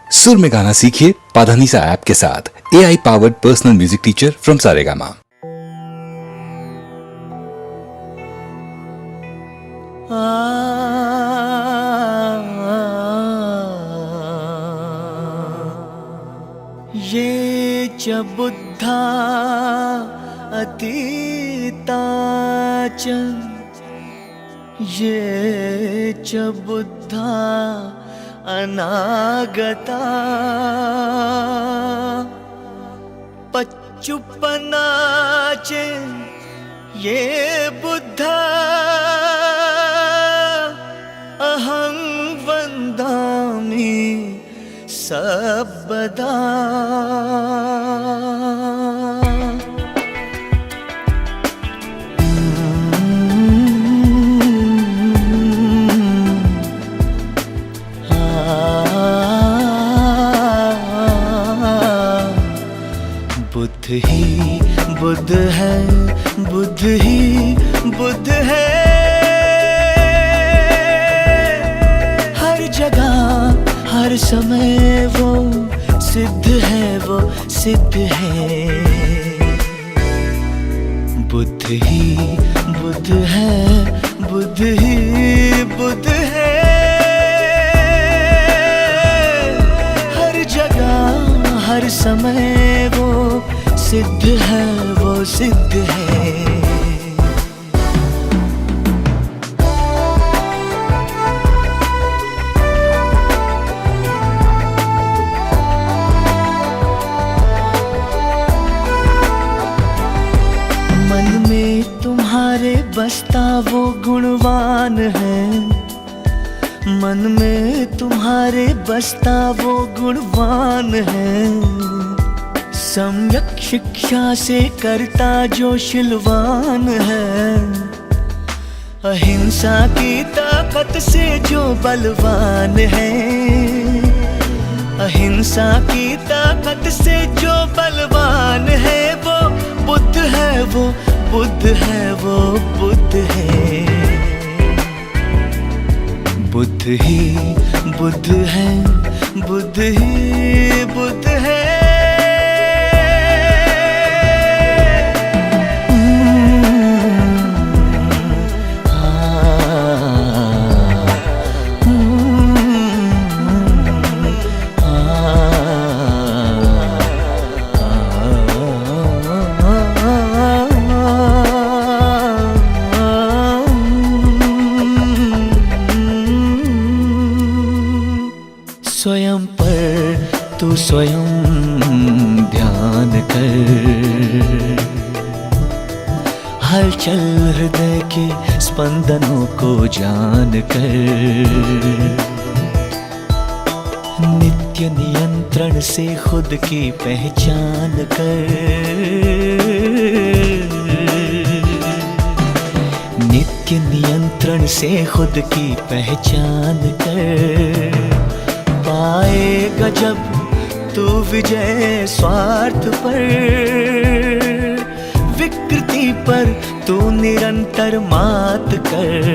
सुर में गाना सीखिए पाधानीसा ऐप के साथ। AI powered personal music teacher from Saregama. ये च बुद्धा अतीता च ये च बुद्धा अनागता पच्चुपना च ये बुद्धा अहं वन्दामि सर्वदा। बुद्ध ही बुद्ध है, बुद्ध ही बुद्ध है, हर जगह हर समय वो सिद्ध है, वो सिद्ध है। बुद्ध ही बुद्ध है, बुद्ध ही बुद्ध है, हर जगह हर समय वो सिद्ध है, वो सिद्ध है। मन में तुम्हारे बसता वो गुणवान है, मन में तुम्हारे बसता वो गुणवान है। सम्यक शिक्षा से करता जो शिलवान है, अहिंसा की ताकत से जो बलवान है, अहिंसा की ताकत से जो बलवान है, वो बुद्ध है, वो बुद्ध है, वो बुद्ध है। बुद्ध ही बुद्ध है, बुद्ध ही बुद्ध है, स्वयं पर तू स्वयं ध्यान कर, हलचल हृदय के स्पंदनों को जान कर, नित्य नियंत्रण से खुद की पहचान कर, नित्य नियंत्रण से खुद की पहचान कर। पाएगा जब तू विजय स्वार्थ पर, विकृति पर तू निरंतर मात कर।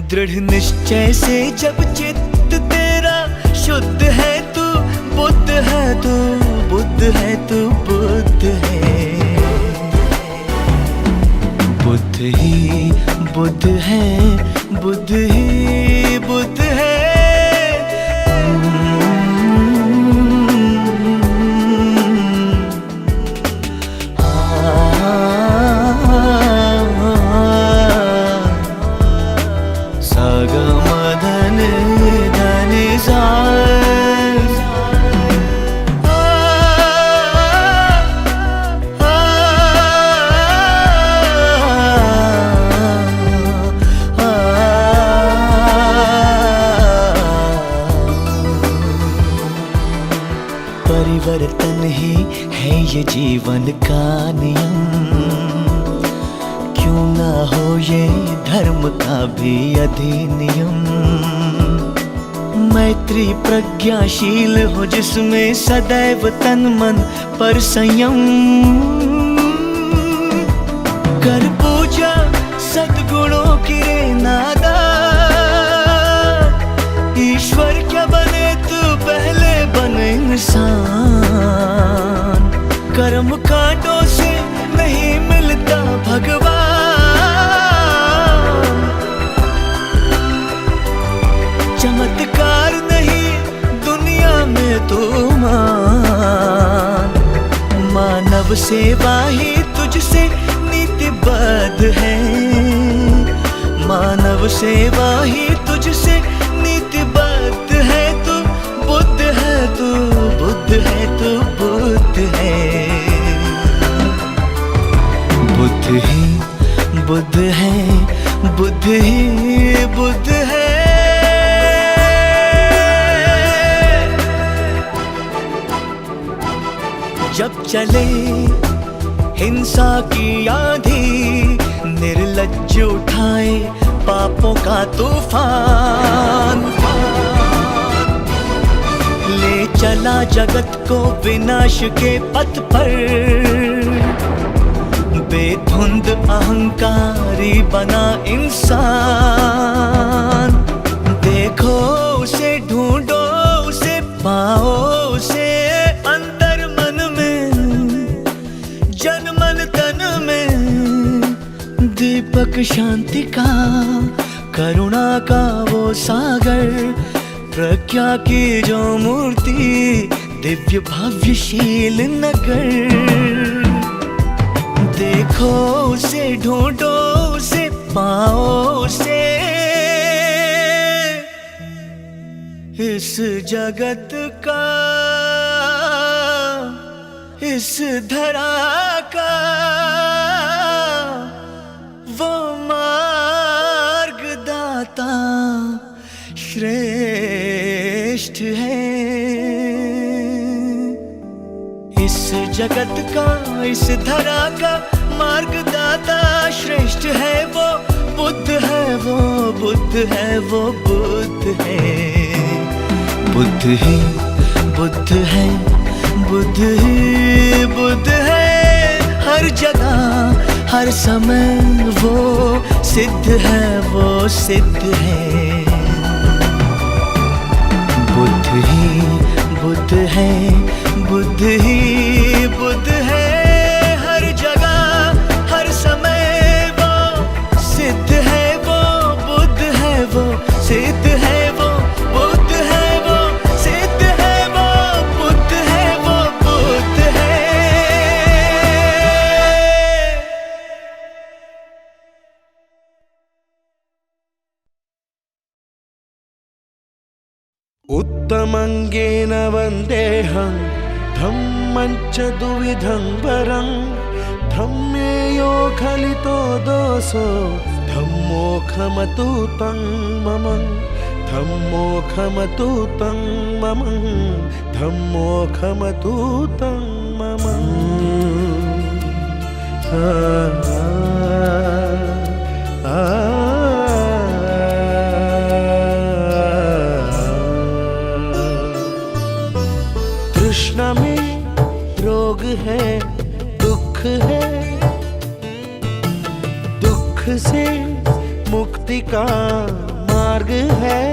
दृढ़ निश्चय से जब चित्त तेरा शुद्ध है, तू बुद्ध है, तू बुद्ध है, तू बुद्ध है। बुद्ध ही बुद्ध है, बुद्ध ही बुद्ध है, परिवर्तन ही है ये जीवन का नियम, क्यों ना हो ये धर्म का भी अधिनियम। मैत्री प्रज्ञाशील हो जिसमें सदैव तन मन पर संयम, कर पूजा सद्गुणों की रे नादा, ईश्वर क्या बने तू पहले इंसान। कर्म कांटों से नहीं मिलता भगवान, चमत्कार नहीं दुनिया में तो मान। मानव सेवा ही तुझसे नीतिबद्ध है, मानव सेवा ही तुझसे नीतिबद्ध है। तू बुद्ध है, तू बुद्ध है, तू बुद्ध है। बुद्ध ही बुद्ध है, बुद्ध ही बुद्ध है। जब चले हिंसा की आंधी, निर्लज्ज उठाए पापों का तूफान, ले चला जगत को विनाश के पथ पर। बेधुंद अहंकारी बना इंसान, देखो उसे, ढूंढो उसे, पाओ उसे अंतर मन में, जन मन तन में। दीपक शांति का, करुणा का वो सागर, प्रज्ञा की जो मूर्ति, दिव्य भव्यशील नगर। देखो उसे, ढूंढो उसे, पाओ उसे इस जगत का, इस धरा का वो मार्गदाता श्रेष्ठ है। इस जगत का, इस धरा का मार्गदाता श्रेष्ठ है। वो बुद्ध है, वो बुद्ध है, वो बुद्ध है। बुद्ध ही बुद्ध है, बुद्ध ही बुद्ध है। हर जगह हर समय वो सिद्ध है, वो सिद्ध है। बुद्ध ही बुद्ध है, बुद्ध ही बुद्ध है। हर जगह हर समय वो सिद्ध है, वो बुद्ध है, वो सिद्ध है। वो बुद्ध है, वो सिद्ध है, वो बुद्ध है, वो बुद्ध है। उत्तमङ्गेन वन्देऽहं धम्मं च द्विविधं वरं। धम्मे यो खलितो दोषो धम्मो खमतु तं मम। धम्मो खमतु तं मम, धम्मो खमतु तं मम। तृष्णा में रोग है, दुख है, दुख से मुक्ति का मार्ग है।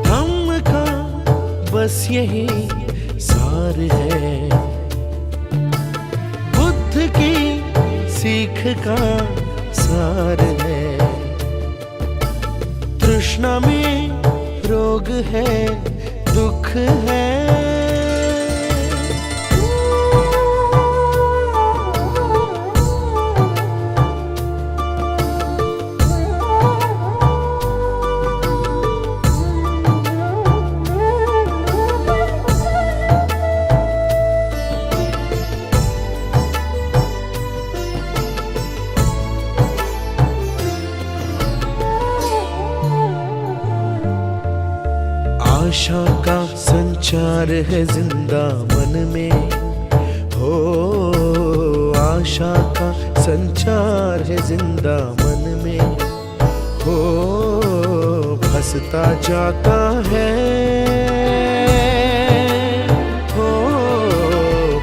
धम्म का बस यही सार है, बुद्ध की सीख का सार है। तृष्णा में रोग है, दुख है। आशा का संचार है जिंदा मन में, हो आशा का संचार है जिंदा मन में। हो फंसता जाता है, हो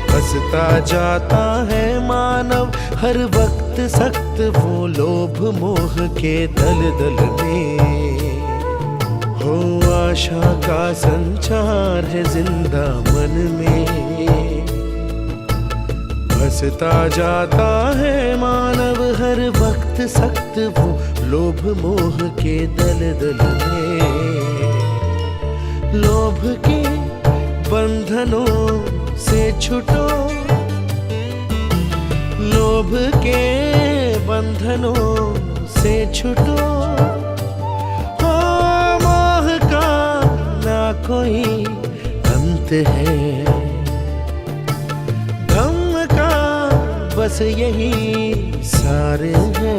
फंसता जाता है मानव हर वक्त सख्त वो लोभ मोह के दलदल में। हो आशा का संचार है जिंदा मन में, बसता जाता है मानव हर वक्त सख्त वो लोभ मोह के दलदल में। लोभ के बंधनों से छुटो, लोभ के बंधनों से छुटो, हो मोह का ना कोई अंत है, धम्म का बस यही सार है।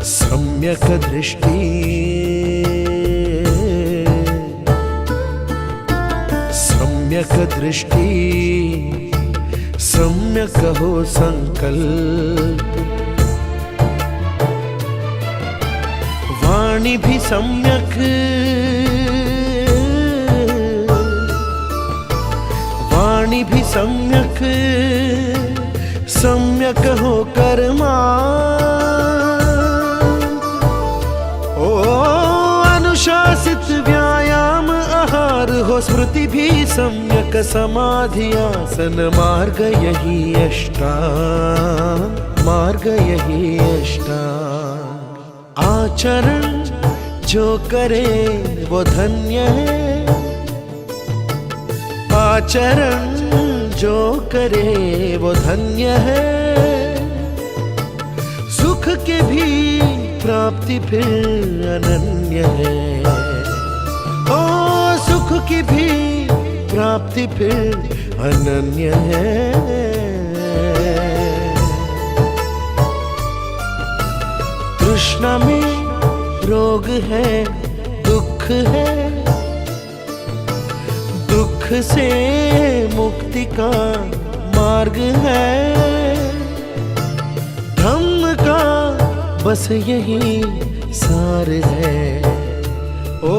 सम्यक दृष्टि, सम्यक दृष्टि, सम्यक हो संकल्प, वाणी भी सम्यक, वाणी भी सम्यक, सम्यक हो कर्मा। अनुशासित व्यायाम आहार हो, स्मृति भी सम्यक, समाधि आसन मार्ग यही अष्टांग, मार्ग यही अष्टांग। आचरण जो करे वो धन्य है, आचरण जो करे वो धन्य है। सुख के भी प्राप्ति फिर अनन्य है, ओ सुख की भी प्राप्ति फिर अनन्य है। तृष्णा में रोग है, दुख है, दुख से मुक्ति का मार्ग है। धम्म का बस यही सार है, ओ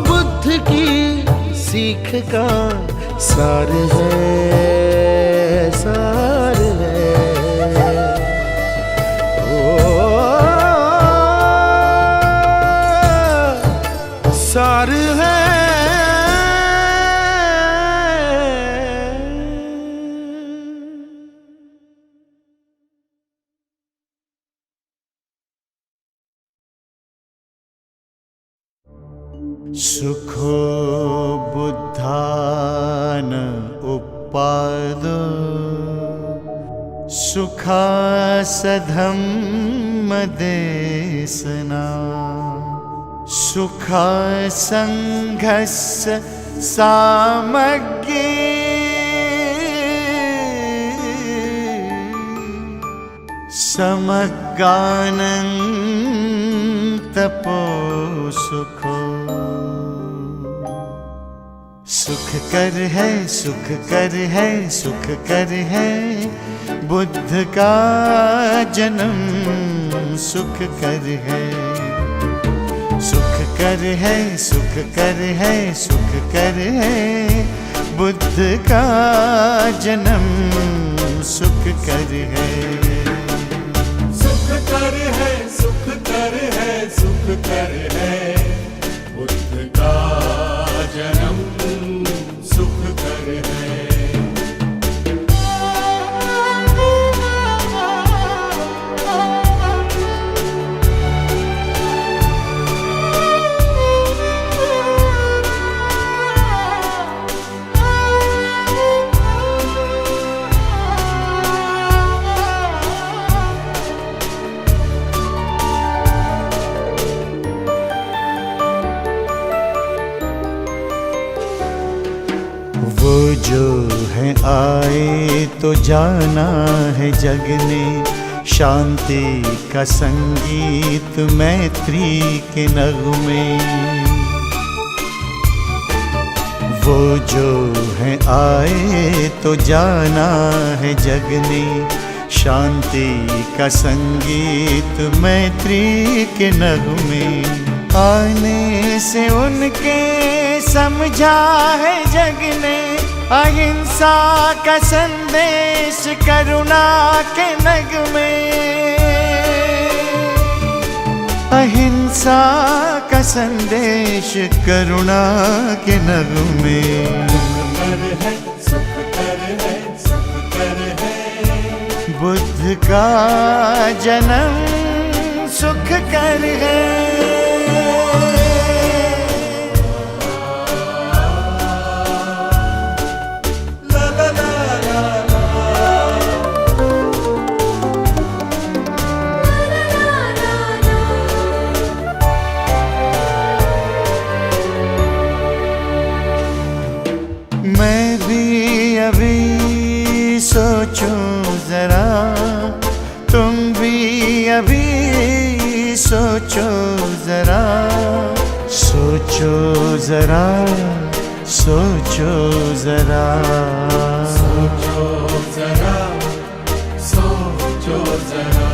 बुद्ध की सीख का सार है, सार है, ओ सार है। सुखो बुद्धान उपादो, सुखासधम्म देशना, सुखासंघस्य सामग्री, समगानं तपो सुखो। सुख कर है, सुख कर है, सुख कर है, बुद्ध का जन्म सुख कर है। सुख कर है, सुख कर है, सुख कर है, बुद्ध का जन्म सुख कर है। सुख कर है, सुख कर है, सुख कर है, बुद्ध का जन्म सुख कर है। वो जो है आए तो जाना है जग ने, शांति का संगीत मैत्री के नगमे। वो जो है आए तो जाना है जग ने, शांति का संगीत मैत्री के नगमे। आने से उनके समझा है जग ने, अहिंसा का संदेश करुणा के नगमे। अहिंसा का संदेश करुणा के नगमे। बुद्ध का जन्म सुख कर है। मैं भी अभी सोचूं जरा, तुम भी अभी सोचो जरा, सोचो जरा, सोचो जरा, सोचो जरा, सोचो जरा।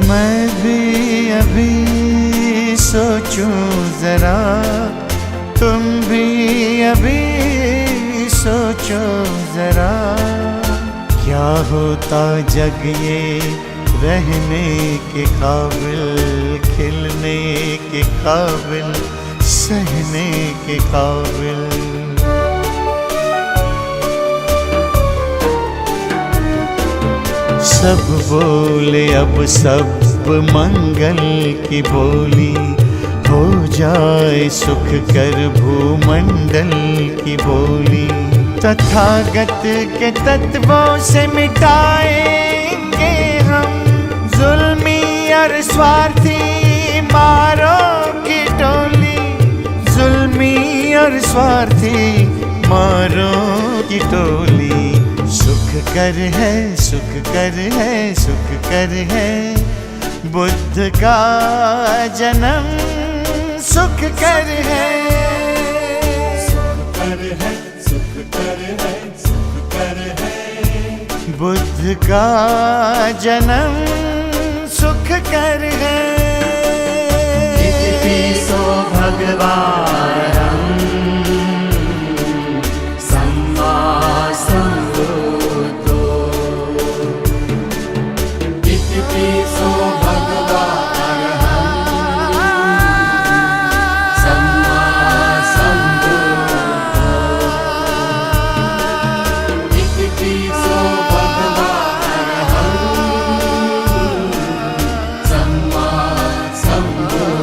मैं भी अभी सोचूं जरा, तुम भी अभी सोचो जरा। क्या होता जग ये रहने के काबिल, खिलने के काबिल, सहने के काबिल। सब बोले अब सब मंगल की बोली, हो जाए सुख कर भूमंडल की बोली। तथागत के तत्वों से मिटाएंगे हम जुल्मी और स्वार्थी मारो की टोली, जुल्मी और स्वार्थी मारो की टोली। सुख कर है, सुख कर है, सुख कर है, बुद्ध का जन्म सुख कर है। सुख कर है, सुख कर है, सुख कर है। बुद्ध का जन्म सुख कर है। इतिपिसो भगवान् सम्मा सम्बुद्धो। इतिपिसो भगवान् सम्मा सम्बुद्धो। इतिपिसो भगवान् सम्मा सम्बुद्धो।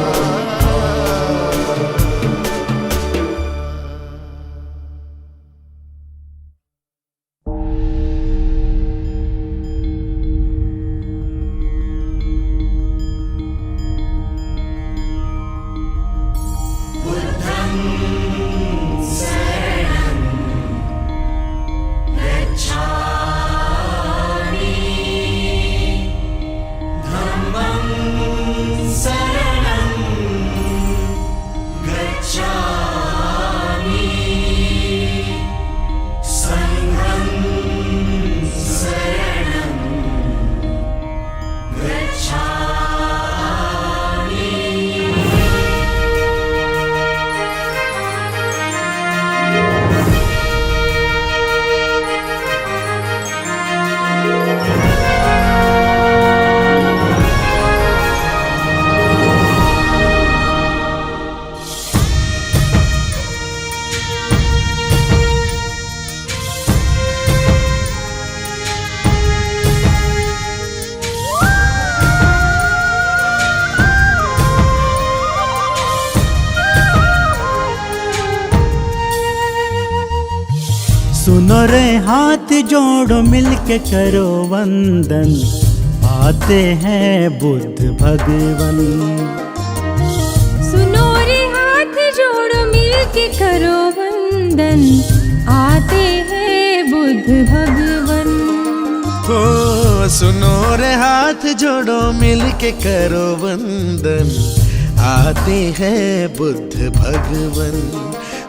सुनो रे हाथ जोड़ो मिलके करो वंदन, आते हैं बुद्ध भगवन। सुनो रे हाथ जोड़ो मिलके करो वंदन, आते हैं बुद्ध भगवन। हो सुनो रे हाथ जोड़ो मिल के करो वंदन, आते हैं बुद्ध भगवन,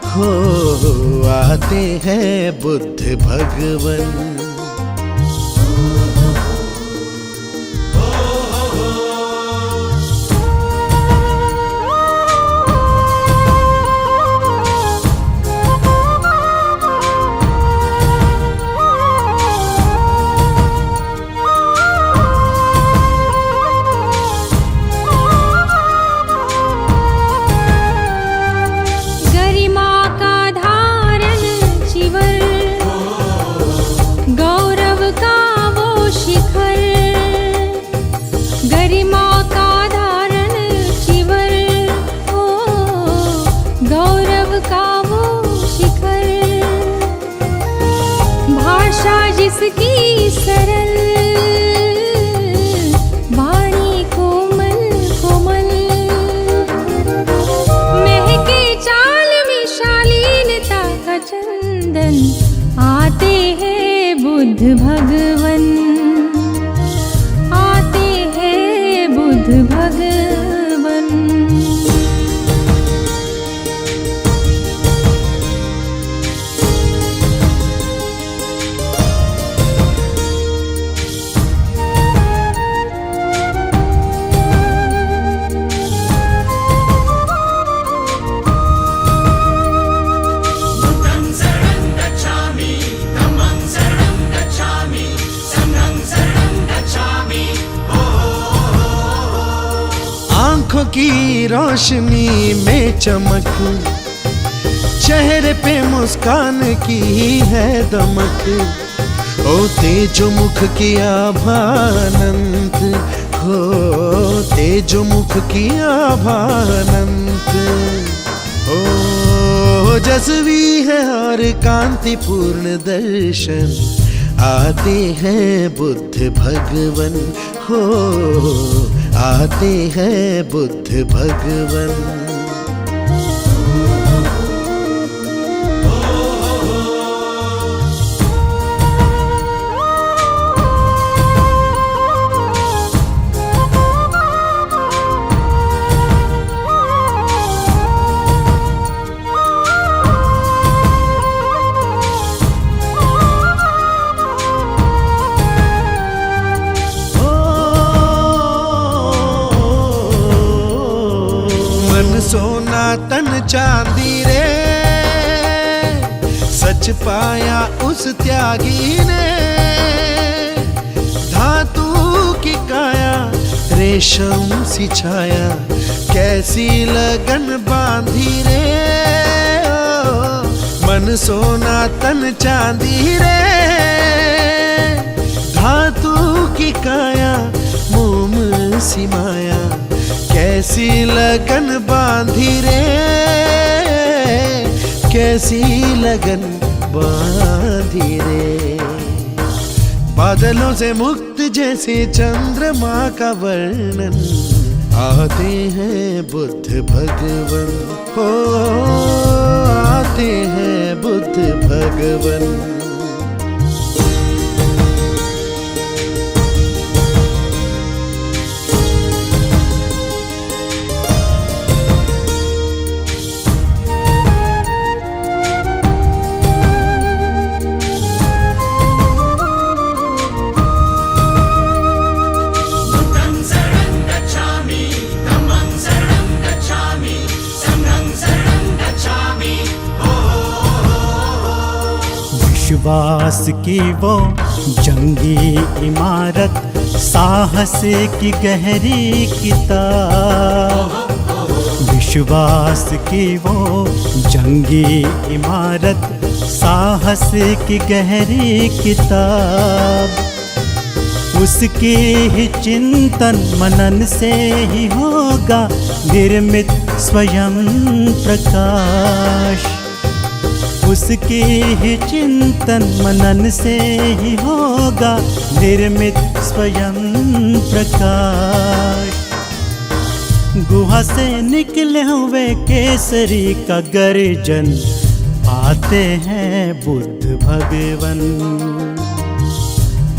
हो आते हैं बुद्ध भगवन। जिसकी सरल वाणी कोमल कोमल, महके चाल में शालीनता का चंदन, आते हैं बुद्ध भगवन, आते हैं बुद्ध भगवन। आँखों की रोशनी में चमक, चेहरे पे मुस्कान की है दमक, ओ तेजो मुख की आभानंत, हो तेजो मुख की आभानंत, ओ जसवी है और कांतिपूर्ण दर्शन, आते हैं बुद्ध भगवन, हो आते हैं बुद्ध भगवन। सोना तन चांदी रे, सच पाया उस त्यागी ने, धातु की काया रेशम सी छाया, कैसी लगन बांधी रे, मन सोना तन चांदी रे, धातु की काया मोम सी माया, कैसी लगन बांधी रे, कैसी लगन बांधी रे। बादलों से मुक्त जैसे चंद्रमा का वर्णन, आते हैं बुद्ध भगवन, हो आते हैं बुद्ध भगवन। विश्वास की वो जंगी इमारत, साहस की गहरी किताब, विश्वास की वो जंगी इमारत, साहस की गहरी किताब, उसके ही चिंतन मनन से ही होगा निर्मित स्वयं प्रकाश, उसके ही चिंतन मनन से ही होगा निर्मित स्वयं प्रकाश। गुहा से निकले हुए केसरी का गर्जन, आते हैं बुद्ध भगवन,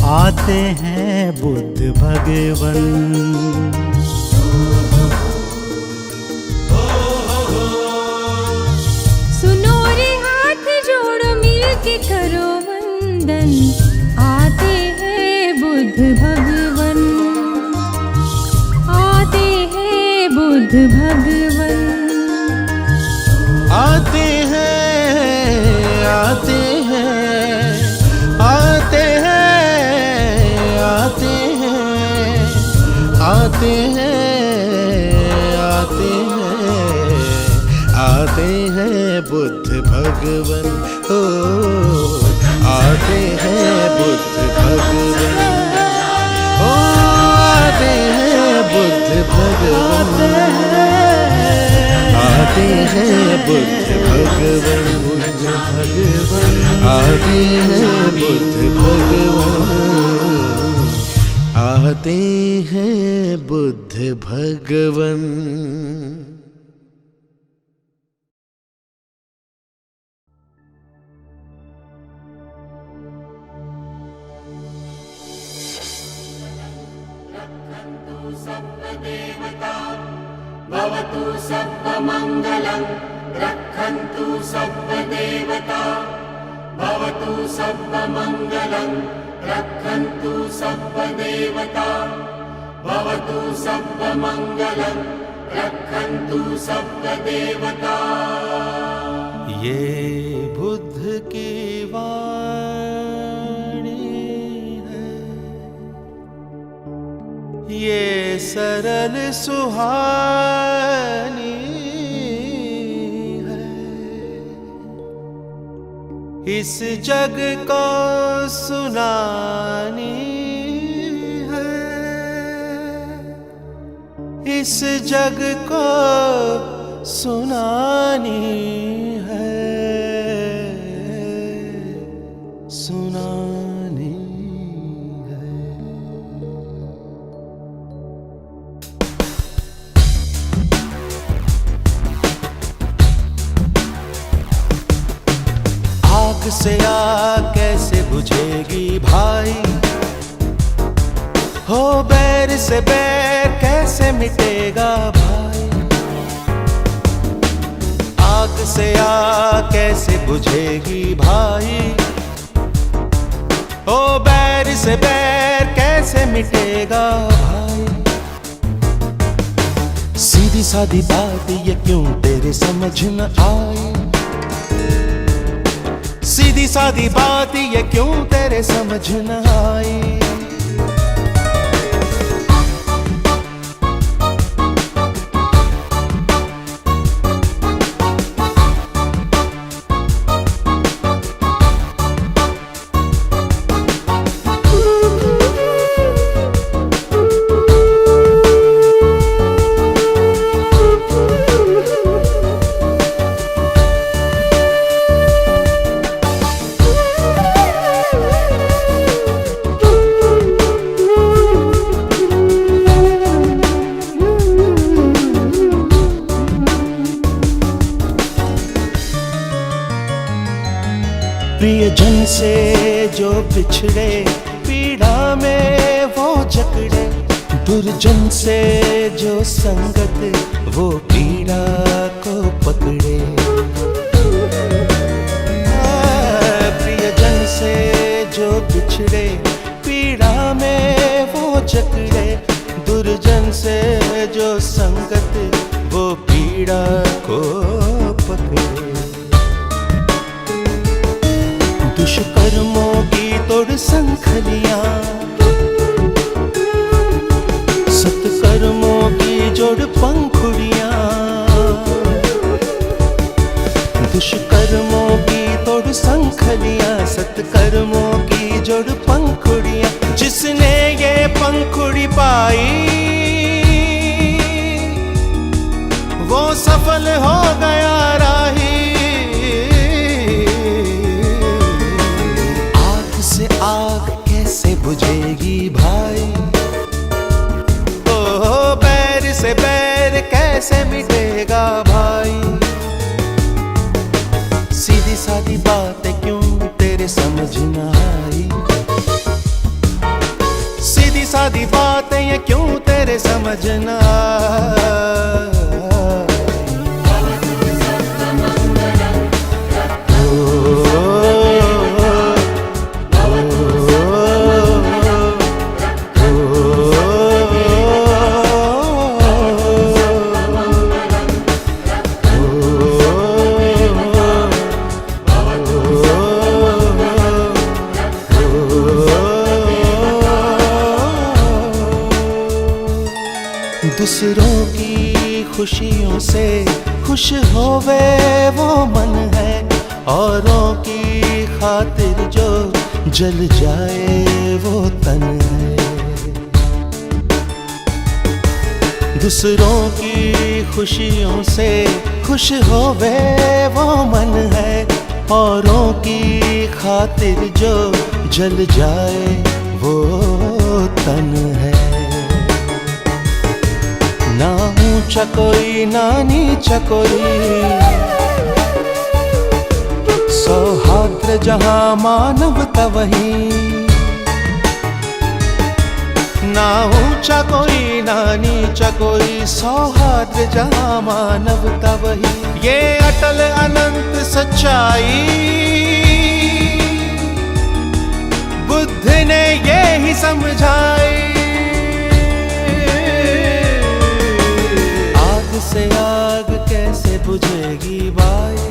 आते हैं बुद्ध भगवन। सुनो रे हाथ जोड़ो मिल के करो वंदन, आते हैं बुद्ध भगवन, आते हैं बुद्ध भगवन। आते हैं, आते हैं, आते हैं, आते हैं, आते हैं, आते हैं, आते हैं बुद्ध भगवन। ओ आते हैं बुद्ध भगवन। ओ आते हैं बुद्ध भगवन। आते हैं बुद्ध भगवन। आते हैं बुद्ध भगवन। आते हैं बुद्ध भगवन। भवतु सर्वमङ्गलं, रक्षन्तु सर्वदेवता। भवतु सर्वमङ्गलं, रक्षन्तु सर्वदेवता। भवतु सर्वमङ्गलं, रक्षन्तु सर्वदेवता। ये बुद्ध की वाणी है, ये सरल सुहानी है, इस जग को सुनानी है, इस जग को सुनानी है, सुनानी है। आग से आग कैसे बुझेगी भाई, हो बैर से बैर कैसे मिटेगा भाई। आग से आग कैसे बुझेगी भाई, हो बैर से बैर कैसे मिटेगा भाई। सीधी सादी बात ये क्यों तेरे समझ न आई, सीधी सादी बात ये क्यों तेरे समझ न आई। प्रियजन से जो बिछड़े पीड़ा में वो जकड़े, दुर्जन से जो संगत वो पीड़ा को पकड़े। प्रियजन से जो बिछड़े पीड़ा में वो जकड़े, दुर्जन से जो संगत वो पीड़ा को पकड़े। दुष्कर्मों की तोड़ संखलियां, सत्कर्मों की जोड़ पंखुड़ियां। दुष्कर्मों की तोड़ संखलियां, सत्कर्मों की जोड़ पंखुड़ियां। जिसने ये पंखुड़ी पाई वो सफल हो गया राही। आग कैसे बुझेगी भाई, ओ बैर से बैर कैसे मिटेगा भाई। सीधी सादी बातें क्यों तेरे समझ न आई, सादी बातें ये क्यों तेरे समझ ना दूसरों की खुशियों से खुश होवे वो मन है, औरों की खातिर जो जल जाए वो तन है। दूसरों की खुशियों से खुश होवे वो मन है, औरों की खातिर जो जल जाए वो तन है। ना ऊंचा कोई ना नीचा कोई, सौहार्द जहां मानवता वही। ना ऊंचा कोई ना नीचा कोई, सौहार्द जहां मानवता वही। ये अटल अनंत सच्चाई बुद्ध ने ये ही समझाई। से आग कैसे बुझेगी भाई,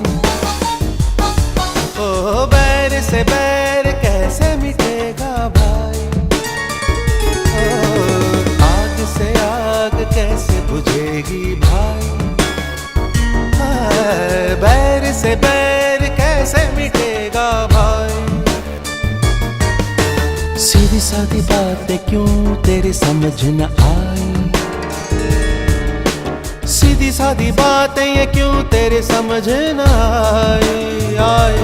ओ बैर से बैर कैसे मिटेगा भाई। ओ आग से आग कैसे बुझेगी भाई, बैर से बैर कैसे मिटेगा भाई। सीधी सादी बातें क्यों तेरे समझ न आई, सीधी सादी बातें ये क्यों तेरे समझ न आई।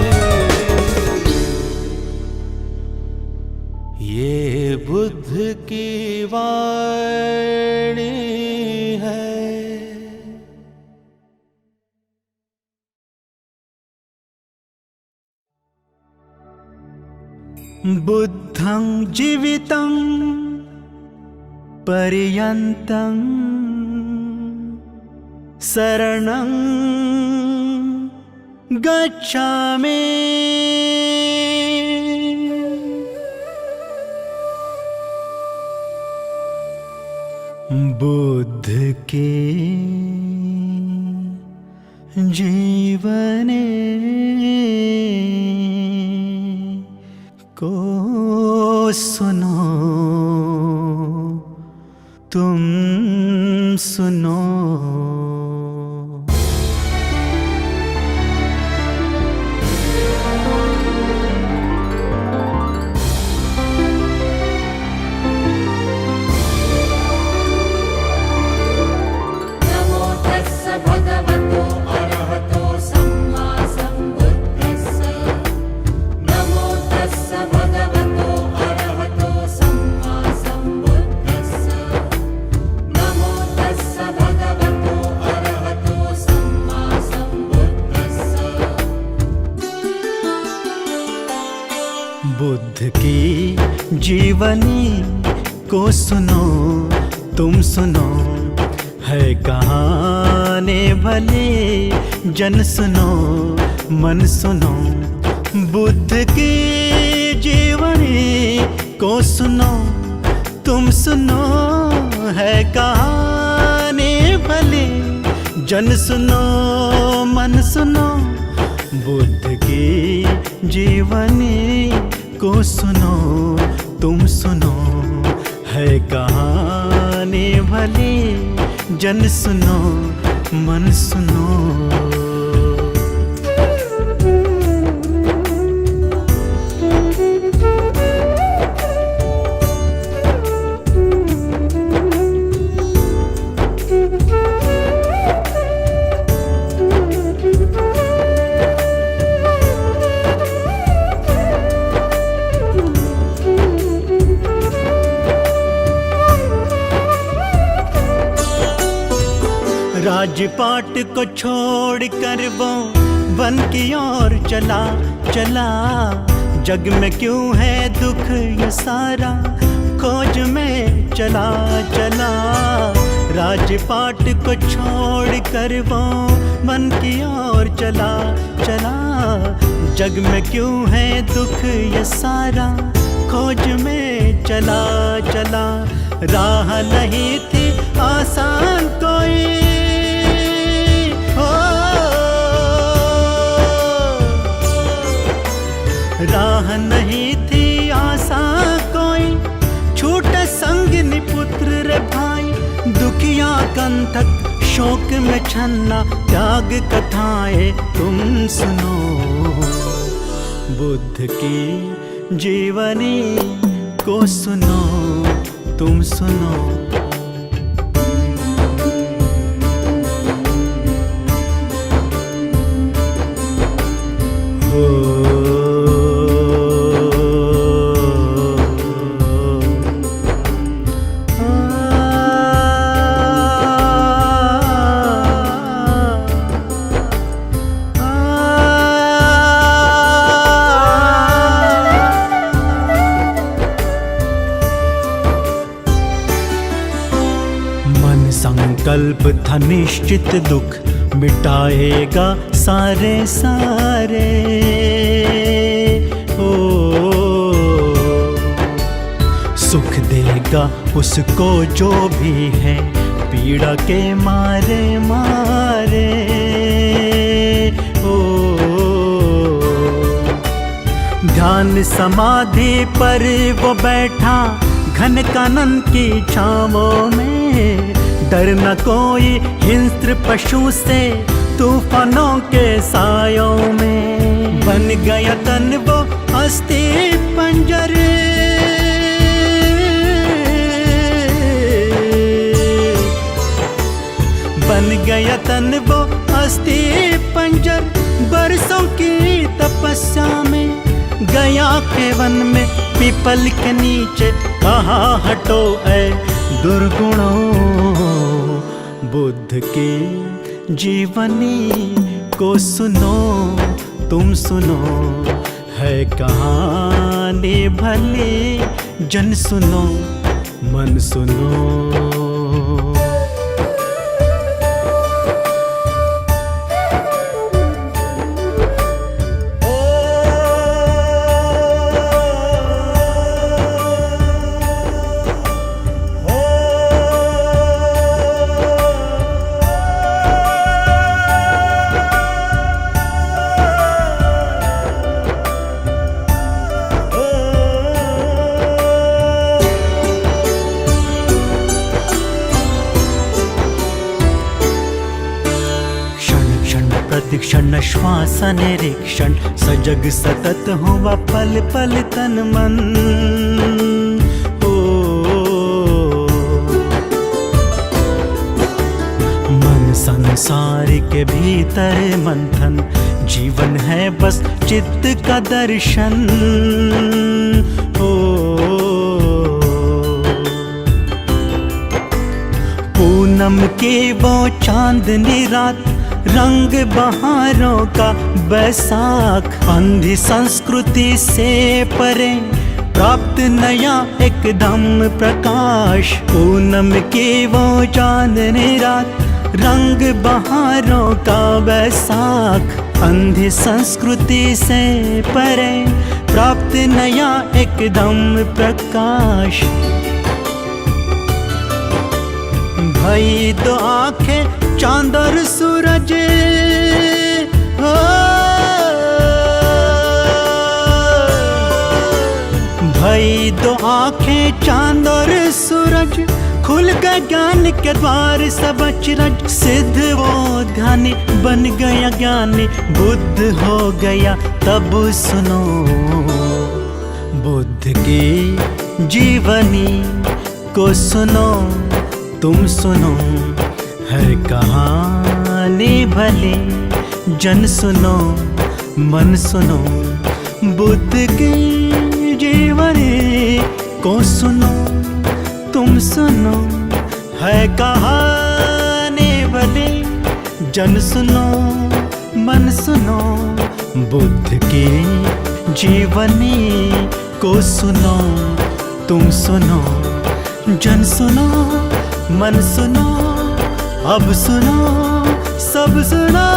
ये बुद्ध की वाणी है। बुद्धं जीवितं पर्यन्तं शरणं गच्छामि। बुद्ध के जीवने को सुनो, तुम सुनो। बुद्ध की जीवनी को सुनो, तुम सुनो। है कहानी भले जन सुनो, मन सुनो। बुद्ध की जीवनी को सुनो, तुम सुनो। है कहानी भले जन सुनो, मन सुनो। बुद्ध की जीवनी को सुनो, तुम सुनो। है कहानी भली जन सुनो, मन सुनो। राजपाट को छोड़ कर वो वन की ओर चला। जग में क्यों है दुख ये सारा, खोज में चला चला, राजपाट को छोड़ कर वो मन की ओर चला चला। जग में क्यों है दुख ये सारा, खोज में चला चला। राह नहीं थी आसान कोई, राह नहीं थी आसान कोई, छूटे संग निपुत्र रे भाई। दुखिया कंथक शोक में छन्ना, त्याग कथाएं तुम सुनो। बुद्ध की जीवनी को सुनो, तुम सुनो। संकल्प था निश्चित, दुख मिटाएगा सारे सारे। ओ सुख देगा उसको जो भी है, पीड़ा के मारे मारे। ओ ध्यान समाधि पर वो बैठा, घन कानन की छावों में। डर न कोई हिंस्र पशु से, तूफानों के सायों में। बन गया तन वो अस्थि पंजर, बन गया तन वो अस्थि पंजर। बरसों की तपस्या में गया के वन में, पीपल के नीचे कहा हटो ऐ दुर्गुणों। बुद्ध की जीवनी को सुनो, तुम सुनो। है कहानी भली, जन सुनो, मन सुनो। प्रतिक्षण श्वास निरीक्षण, सजग सतत हुआ पल पल तन मन। ओ मन संसार के भीतर मंथन, जीवन है बस चित्त का दर्शन। ओ पूनम की वो चांदनी रात, रंग बहारों का बैसाख। अंधी संस्कृति से परे, प्राप्त नया एकदम प्रकाश। पूनम की वो चांदनी रात, रंग बहारों का बैसाख। अंधी संस्कृति से परे, प्राप्त नया एकदम प्रकाश। भई दो आंखें चांद और सूरज, हो भई दो आंखें चांद और सूरज। खुल गए ज्ञान के द्वार सब अचरज, सिद्ध वो ध्यानी बन गया ज्ञानी। बुद्ध हो गया तब सुनो, बुद्ध की जीवनी को सुनो, तुम सुनो। है कहानी भली, जन सुनो, मन सुनो। बुद्ध की जीवनी को सुनो, तुम सुनो। है कहानी भली, जन सुनो, मन सुनो। बुद्ध की जीवनी को सुनो, तुम सुनो, जन सुनो, मन सुनो, अब सुनो, सब सुनो।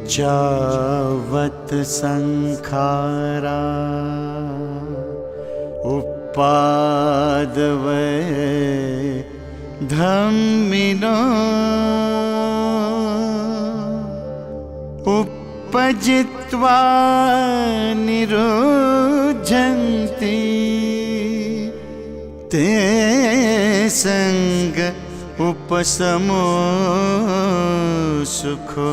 अनिच्चावत संखारा उपादवय धम्मिनो उपजित्वा निरुध्यन्ति ते संग उपशमो सुखो।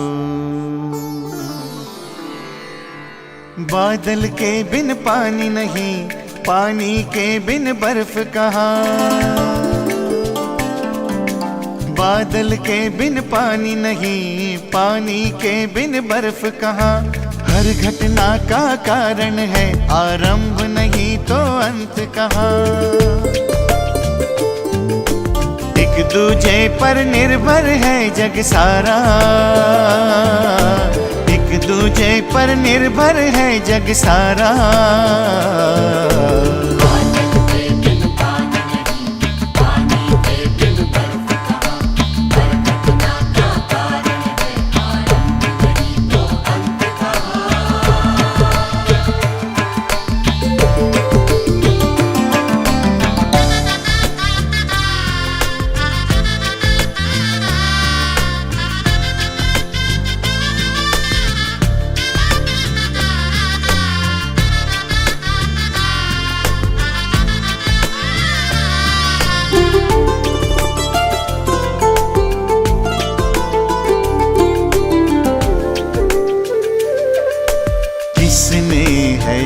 बादल के बिन पानी नहीं, पानी के बिन बर्फ कहाँ। बादल के बिन पानी नहीं, पानी के बिन बर्फ कहाँ। हर घटना का कारण है आरंभ, नहीं तो अंत कहाँ। एक दूजे पर निर्भर है जग सारा, एक दूजे पर निर्भर है जग सारा।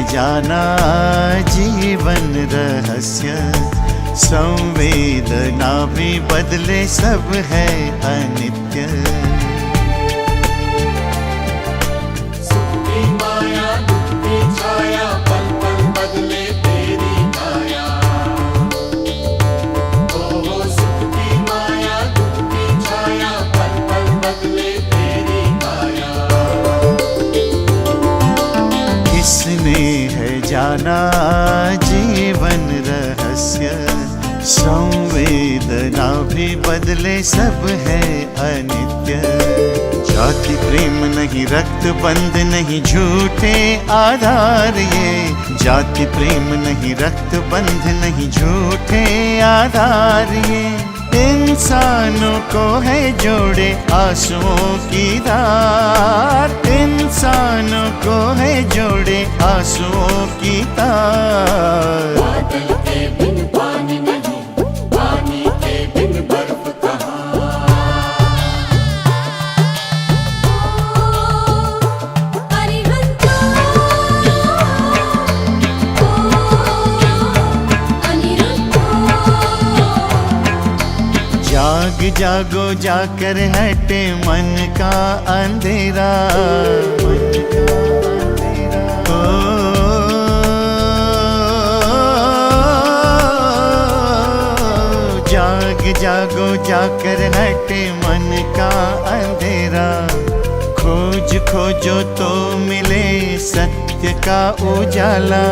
जाना जीवन रहस्य, संवेदना भी बदले सब है अनित्य। सुख की माया दुख की छाया, पल पल बदले तेरी काया। ओ सुख की माया दुख की छाया, पल पल बदले तेरी काया। किसने है जाना जीवन रहस्य, संवेदना भी बदले सब है अनित्य। जाति प्रेम नहीं, रक्त बंध नहीं, झूठे आधार ये। जाति प्रेम नहीं, रक्त बंध नहीं, झूठे आधार ये। इंसानों को है जोड़े आंसुओं की धार, इंसानों को है जोड़े आंसुओं की धार। बादल के बिन पानी नहीं, पानी के बिन बर्फ कहाँ। जाग जागो जाकर हटे मन का अंधेरा, मन का अंधेरा। ओ जाग जागो जाकर हटे मन का अंधेरा। खोज खोजो तो मिले सत्य का उजाला।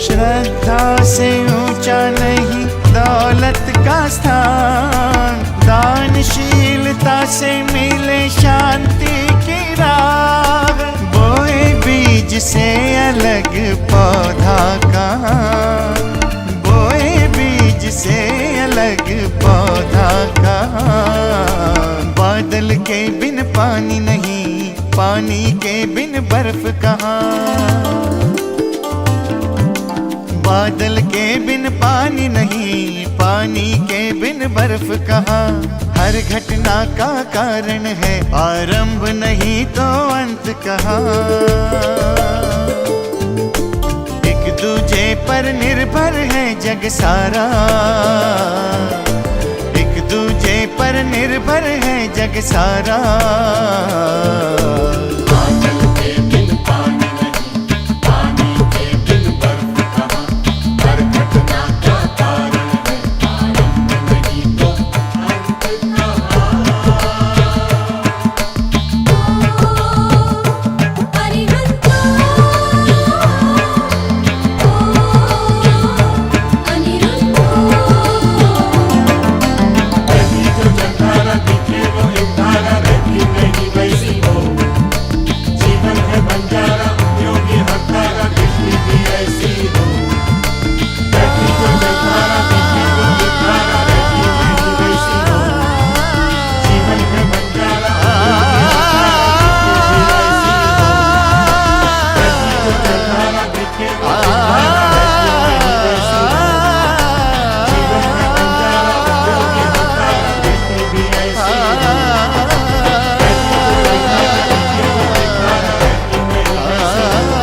श्रद्धा से ऊंचा नहीं दौलत का स्थान, दानशीलता से मिले शांति की राह। बोए बीज से अलग पौधा कहाँ, बोए बीज से अलग पौधा कहाँ। बादल के बिन पानी नहीं, पानी के बिन बर्फ कहाँ। बादल के बिन पानी नहीं, पानी के बिन बर्फ कहाँ। हर घटना का कारण है आरंभ, नहीं तो अंत कहाँ। एक दूजे पर निर्भर है जग सारा, एक दूजे पर निर्भर है जग सारा। बादल के बिन पानी नहीं, पानी के बिन बर्फ कहाँ। हर घटना का कारण है आरंभ, नहीं तो अंत कहाँ। अरिहंतो अनिरुद्धो कहीं जो जलधारा दिखे वो एक धारा रहती नहीं वैसी हो। जीवन है बंजारा उपयोगी हर धारा कितनी भी ऐसी हो। कहीं जो जलधारा दिखे वो एक धारा रहती नहीं वैसी हो। जीवन है बंजारा उपयोगी हर धारा कितनी भी ऐसी हो। कहीं जो जलधारा दिखे वो एक धारा रहती नहीं वैसी हो।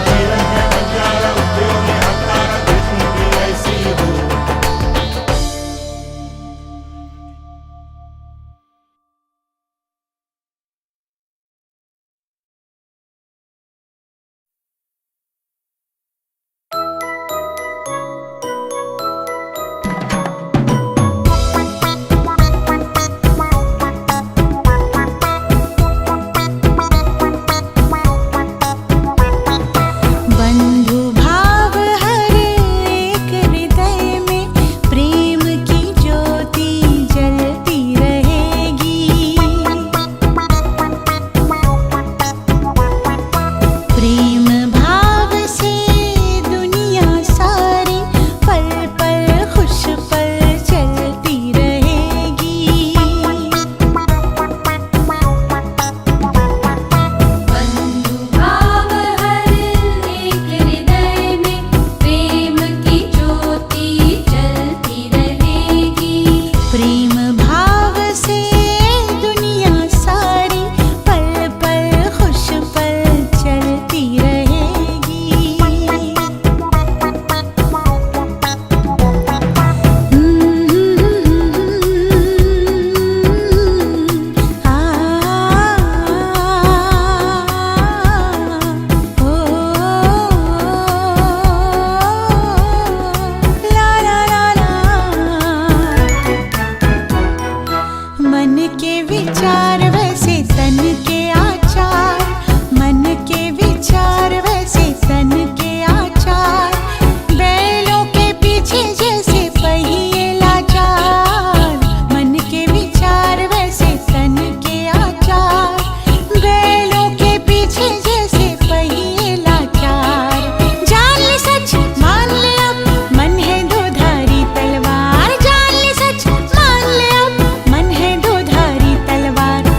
जीवन है बंजारा उपयोगी हर धारा कितनी भी ऐसी हो। बंधु भाव हर एक हृदय में प्रेम की ज्योति जलती रहेगी। प्रेम भाव से दुनिया सारी पल पल खुश पल चलती रहेगी। बंधु भाव हर एक हृदय में प्रेम की ज्योति जलती रहेगी। प्रेम भाव से दुनिया सारी पल पल खुश पल चलती रहेगी। मन के विचार वैसे तन के आचार, मन के विचार वैसे तन के आचार। बैलों के पीछे जैसे पहिए लाचार, मन के विचार वैसे तन के आचार। बैलों के पीछे जैसे पहिए लाचार। जान ले सच मान ले अब मन है दोधारी तलवार। जान ले सच मान ले अब मन है दोधारी तलवार।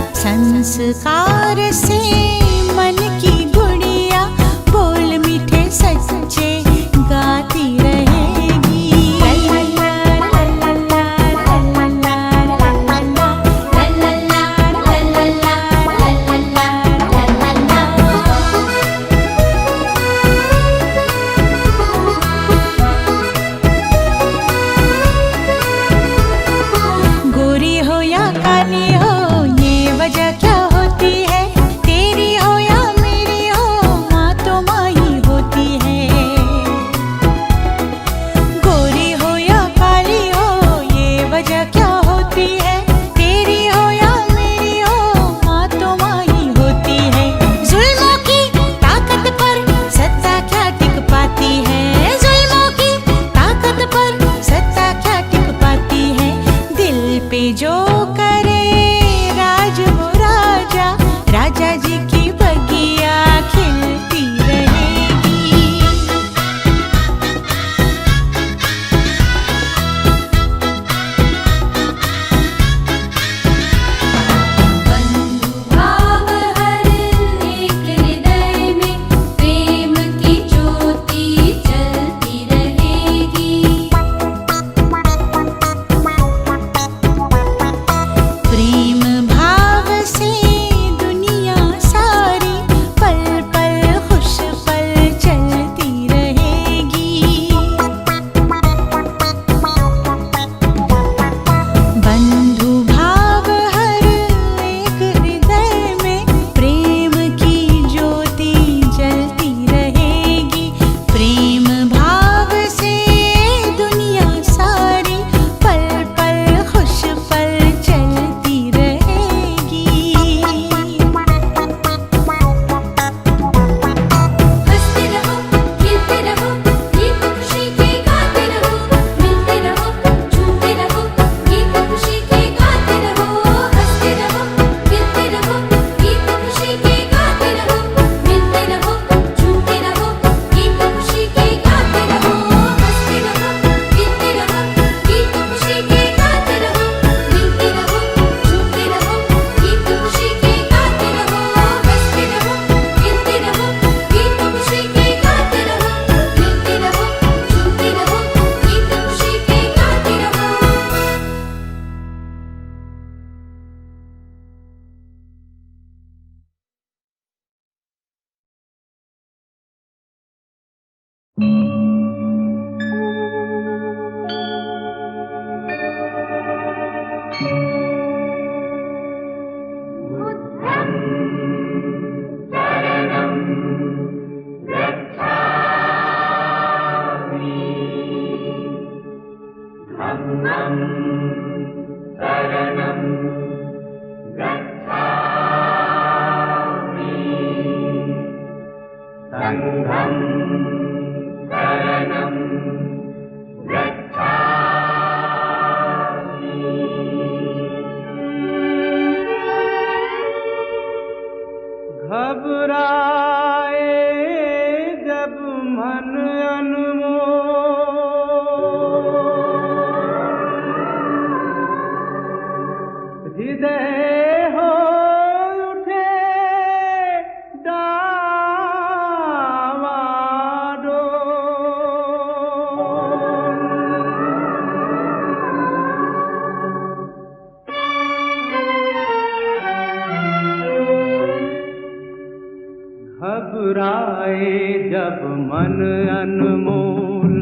घबराए जब मन अनमोल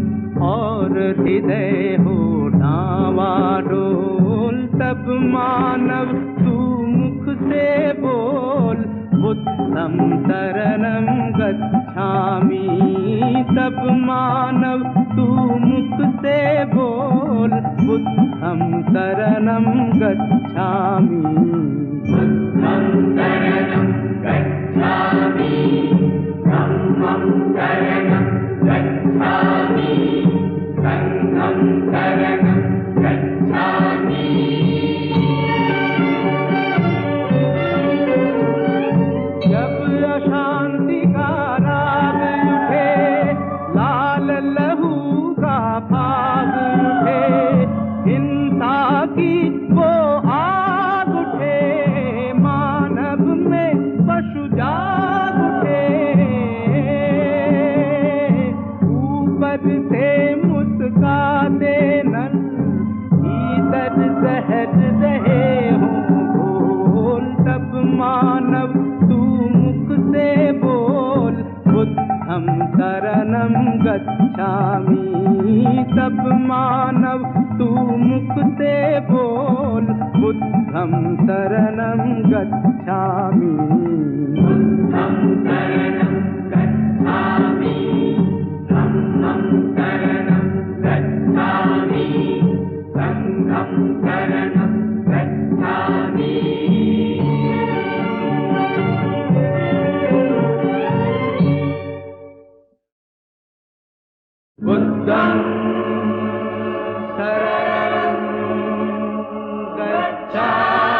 और हृदय हो डावाडोल, तब मानव तू मुख से बोल बुद्धं शरणं गच्छामि। तब मानव तू मुख से बोल बुद्धं शरणं गच्छामि। बुद्धं शरणं गच्छामि, धम्मं शरणं गच्छामि, संघं शरणं गच्छामि। जब अशांति का राग उठे, लाल लहू का भाग उठे, हिंसा की वो आग उठे, मानव में पशु जाग उठे। ऊपर से मुस्का देना, भीतर जहर रहे हों घोल, तब मानव तू मुख से बोल बुद्धं शरणं गच्छामि। तब मानव तू मुख से बोल बुद्धं शरणं गच्छामि। बुद्धं शरणं गच्छामि, धम्मं शरणं गच्छामि, संघं शरणं गच्छामि। बुद्धं शरणं गच्छामि।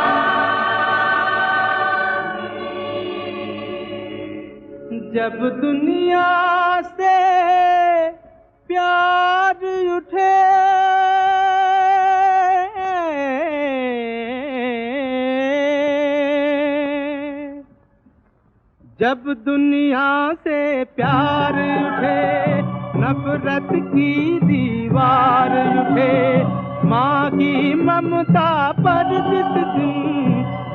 जब दुनिया से प्यार उठे, जब दुनिया से प्यार उठे, नफरत की दीवार उठे, माँ की ममता पर जिस दिन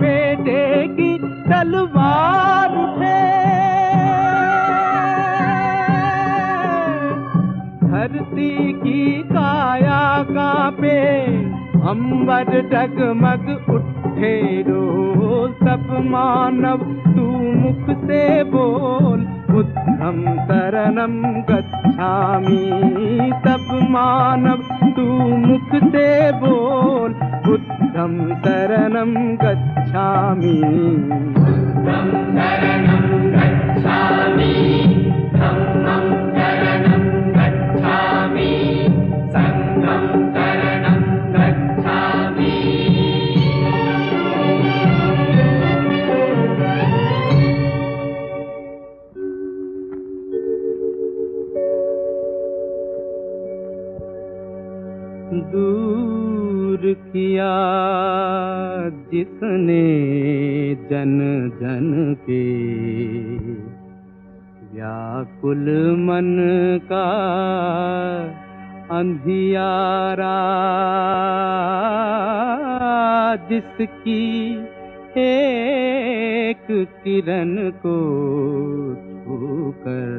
बेटे की तलवार उठे, धरती की काया कांपे, अंबर डगमग उठे रोज, तब मानव तू मुख से बोल बुद्धं शरणं गच्छामि। तब मानव तू मुख से बोल बुद्धं शरणं गच्छामि। बुद्धं शरणं गच्छामि, धम्मं शरणं गच्छामि, संघं शरणं गच्छामि। दूर किया जिसने जन जन के व्याकुल मन का अंधियारा, जिसकी एक किरण को छूकर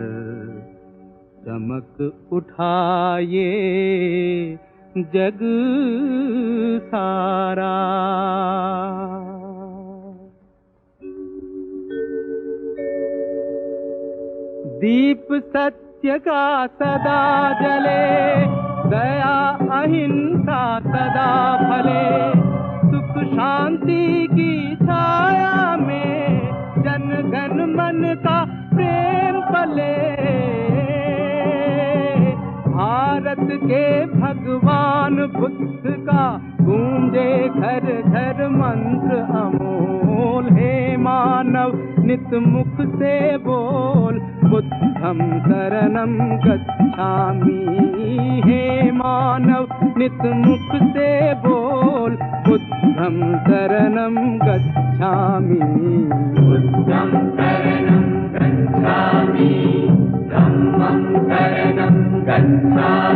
चमक उठाए जग सारा। दीप सत्य का सदा जले, दया अहिंसा सदा फले, सुख शांति की छाया में जन गण मन का प्रेम पले। भारत के भगवान बुद्ध का गूंजे घर घर मंत्र अमोल। हे मानव नित मुख से बोल, बुद्धं शरणं गच्छामि। हे मानव नित मुख से बोल, बुद्धं शरणं गच्छामि। बुद्धं शरणं गच्छामि, धम्मं शरणं गच्छामि।